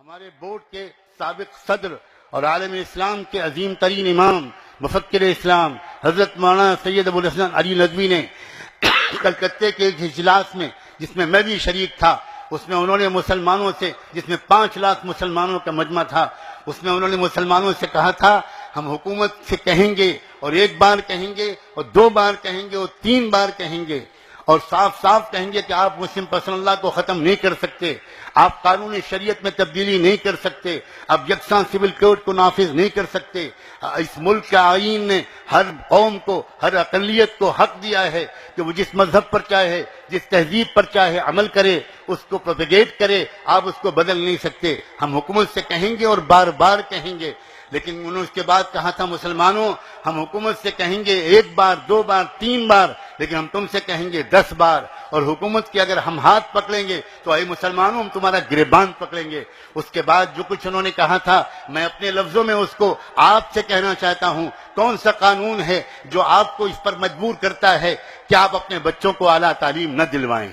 ہمارے بورڈ کے سابق صدر اور عالم اسلام کے عظیم ترین امام مفکر اسلام حضرت مولانا سید ابو الحسن علی ندوی نے کلکتے کے ایک اجلاس میں، جس میں بھی شریک تھا، اس میں انہوں نے مسلمانوں سے، جس میں 5 لاکھ مسلمانوں کا مجمع تھا، اس میں انہوں نے مسلمانوں سے کہا تھا ہم حکومت سے کہیں گے، اور 1 بار کہیں گے، اور 2 بار کہیں گے، اور 3 بار کہیں گے، اور صاف صاف کہیں گے کہ آپ مسلم پسند اللہ کو ختم نہیں کر سکتے، آپ قانون شریعت میں تبدیلی نہیں کر سکتے، آپ یکساں سول کوڈ کو نافذ نہیں کر سکتے۔ اس ملک کا آئین نے ہر قوم کو، ہر اقلیت کو حق دیا ہے کہ وہ جس مذہب پر چاہے، جس تہذیب پر چاہے عمل کرے، اس کو پروپیگیٹ کرے، آپ اس کو بدل نہیں سکتے۔ ہم حکومت سے کہیں گے اور بار بار کہیں گے، لیکن انہوں نے اس کے بعد کہا تھا مسلمانوں ہم حکومت سے کہیں گے 1 بار 2 بار 3 بار، لیکن ہم تم سے کہیں گے 10 بار، اور حکومت کی اگر ہم ہاتھ پکڑیں گے تو اے مسلمانوں ہم تمہارا گریبان پکڑیں گے۔ اس کے بعد جو کچھ انہوں نے کہا تھا، میں اپنے لفظوں میں اس کو آپ سے کہنا چاہتا ہوں، کون سا قانون ہے جو آپ کو اس پر مجبور کرتا ہے کہ آپ اپنے بچوں کو اعلیٰ تعلیم نہ دلوائیں؟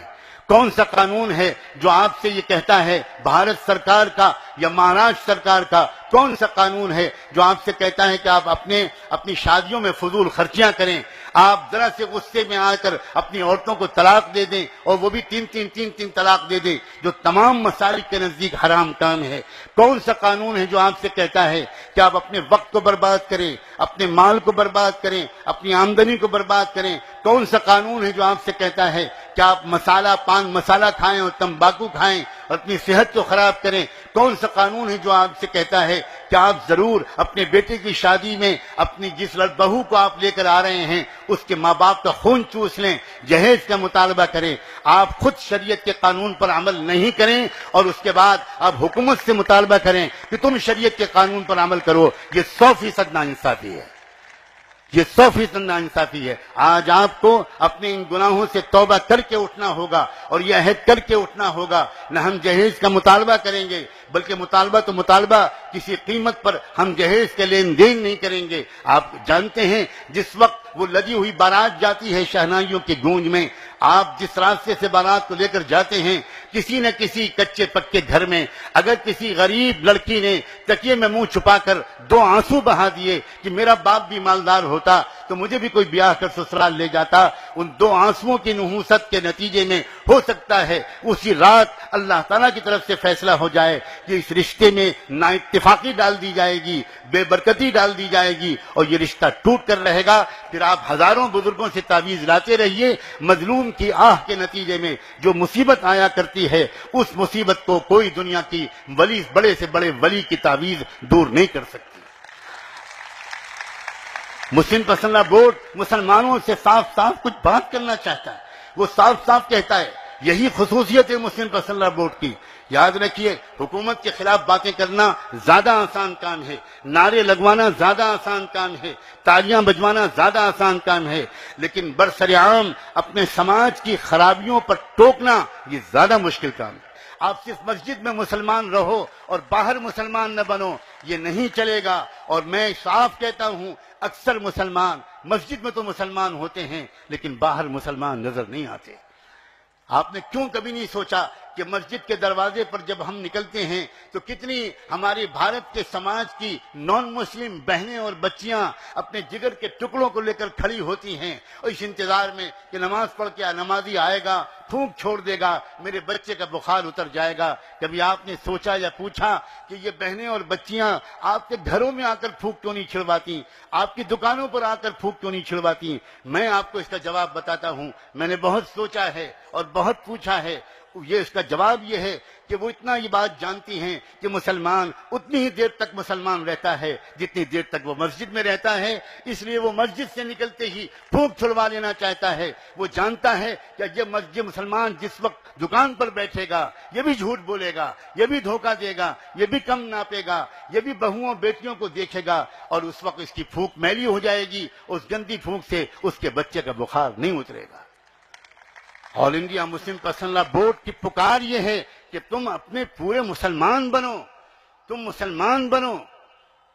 کون سا قانون ہے جو آپ سے یہ کہتا ہے، بھارت سرکار کا یا مہاراشٹر سرکار کا کون سا قانون ہے جو آپ سے کہتا ہے کہ آپ اپنی شادیوں میں فضول خرچیاں کریں، آپ ذرا سے غصے میں آ کر اپنی عورتوں کو طلاق دے دیں، اور وہ بھی 3 طلاق دے دیں، جو تمام مسالک کے نزدیک حرام کام ہے؟ کون سا قانون ہے جو آپ سے کہتا ہے کہ آپ اپنے وقت کو برباد کریں، اپنے مال کو برباد کریں، اپنی آمدنی کو برباد کریں؟ کون سا قانون ہے جو آپ سے کہتا ہے کہ آپ پان مسالہ کھائیں اور تمباکو کھائیں اور اپنی صحت کو خراب کریں؟ کون سا قانون ہے جو آپ سے کہتا ہے کہ آپ ضرور اپنے بیٹے کی شادی میں اپنی جس بہو کو آپ لے کر آ رہے ہیں اس کے ماں باپ کا خون چوس لیں، جہیز کا مطالبہ کریں؟ آپ خود شریعت کے قانون پر عمل نہیں کریں اور اس کے بعد آپ حکومت سے مطالبہ کریں کہ تم شریعت کے قانون پر عمل کرو، یہ 100% ناانصافی ہے، یہ 100% ناانصافی ہے۔ آج آپ کو اپنے ان گناہوں سے توبہ کر کے اٹھنا ہوگا، اور یہ عہد کر کے اٹھنا ہوگا، نہ ہم جہیز کا مطالبہ کریں گے، بلکہ مطالبہ کسی قیمت پر ہم جہیز کے لین دین نہیں کریں گے۔ آپ جانتے ہیں جس وقت وہ لدی ہوئی بارات جاتی ہے شہنائیوں کی گونج میں، آپ جس راستے سے بارات کو لے کر جاتے ہیں، کسی نہ کسی کچے پکے گھر میں اگر کسی غریب لڑکی نے تکیے میں منہ چھپا کر 2 آنسو بہا دیے کہ میرا باپ بھی مالدار ہوتا تو مجھے بھی کوئی بیاہ کر سسرال لے جاتا، ان 2 آنسوؤں کی نحوست کے نتیجے میں ہو سکتا ہے اسی رات اللہ تعالیٰ کی طرف سے فیصلہ ہو جائے کہ اس رشتے میں نا اتفاقی ڈال دی جائے گی، بے برکتی ڈال دی جائے گی، اور یہ رشتہ ٹوٹ کر رہے گا۔ پھر آپ ہزاروں بزرگوں سے تعویذ لاتے رہیے، مظلوم کی آہ کے نتیجے میں جو مصیبت آیا کرتی ہے، اس مصیبت کو کوئی دنیا کی بڑے سے بڑے ولی کی تعویذ دور نہیں کر سکتی۔ مسلم پسندہ بورڈ مسلمانوں سے صاف صاف کچھ بات کرنا چاہتا ہے، وہ صاف صاف کہتا ہے، یہی خصوصیت ہے مسلم پسندہ بورڈ کی۔ یاد رکھیے، حکومت کے خلاف باتیں کرنا زیادہ آسان کام ہے، نعرے لگوانا زیادہ آسان کام ہے، تالیاں بجوانا زیادہ آسان کام ہے، لیکن برسر عام اپنے سماج کی خرابیوں پر ٹوکنا یہ زیادہ مشکل کام ہے۔ آپ صرف مسجد میں مسلمان رہو اور باہر مسلمان نہ بنو، یہ نہیں چلے گا۔ اور میں صاف کہتا ہوں، اکثر مسلمان مسجد میں تو مسلمان ہوتے ہیں لیکن باہر مسلمان نظر نہیں آتے۔ آپ نے کیوں کبھی نہیں سوچا کہ مسجد کے دروازے پر جب ہم نکلتے ہیں تو کتنی ہماری بھارت کے سماج کی نان مسلم بہنیں اور بچیاں اپنے جگر کے ٹکڑوں کو لے کر کھڑی ہوتی ہیں، اور اس انتظار میں کہ نماز پڑھ کے نمازی آئے گا، پھونک چھوڑ دے گا، میرے بچے کا بخار اتر جائے گا۔ کبھی آپ نے سوچا یا پوچھا کہ یہ بہنیں اور بچیاں آپ کے گھروں میں آ کر پھونک کیوں نہیں چھڑواتی، آپ کی دکانوں پر آ کر پھونک کیوں نہیں چھڑواتی؟ میں آپ کو اس کا جواب بتاتا ہوں، میں نے بہت سوچا ہے اور بہت پوچھا ہے۔ یہ اس کا جواب یہ ہے کہ وہ اتنا یہ بات جانتی ہیں کہ مسلمان اتنی ہی دیر تک مسلمان رہتا ہے جتنی دیر تک وہ مسجد میں رہتا ہے، اس لیے وہ مسجد سے نکلتے ہی پھونک چھڑوا لینا چاہتا ہے۔ وہ جانتا ہے کہ یہ مسلمان جس وقت دکان پر بیٹھے گا یہ بھی جھوٹ بولے گا، یہ بھی دھوکہ دے گا، یہ بھی کم ناپے گا، یہ بھی بہوؤں بیٹیوں کو دیکھے گا، اور اس وقت اس کی پھونک میلی ہو جائے گی، اس گندی پھونک سے اس کے بچے کا بخار نہیں اترے گا۔ آل انڈیا مسلم پسندہ بورڈ کی پکار یہ ہے کہ تم اپنے پورے مسلمان بنو، تم مسلمان بنو،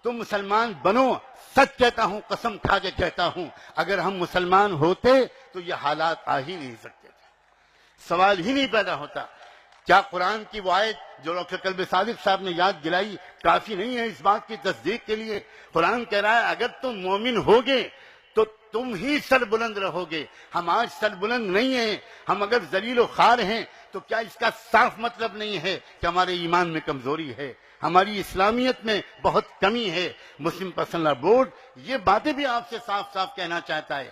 تم مسلمان بنو۔ سچ کہتا ہوں، قسم کھا کے کہتا ہوں، اگر ہم مسلمان ہوتے تو یہ حالات آ ہی نہیں سکتے تھے، سوال ہی نہیں پیدا ہوتا۔ کیا قرآن کی وہ آیت جو ڈاکٹر قلب صادق صاحب نے یاد دلائی کافی نہیں ہے اس بات کی تصدیق کے لیے؟ قرآن کہہ رہا ہے اگر تم مومن ہوگے تو تم ہی سر بلند رہو گے. ہم آج سر بلند نہیں ہیں. ہم اگر ذلیل و خوار ہیں تو کیا اس کا صاف مطلب نہیں ہے کہ ہمارے ایمان میں کمزوری ہے، ہماری اسلامیت میں بہت کمی ہے؟ مسلم پرسنل لا بورڈ یہ باتیں بھی آپ سے صاف صاف کہنا چاہتا ہے.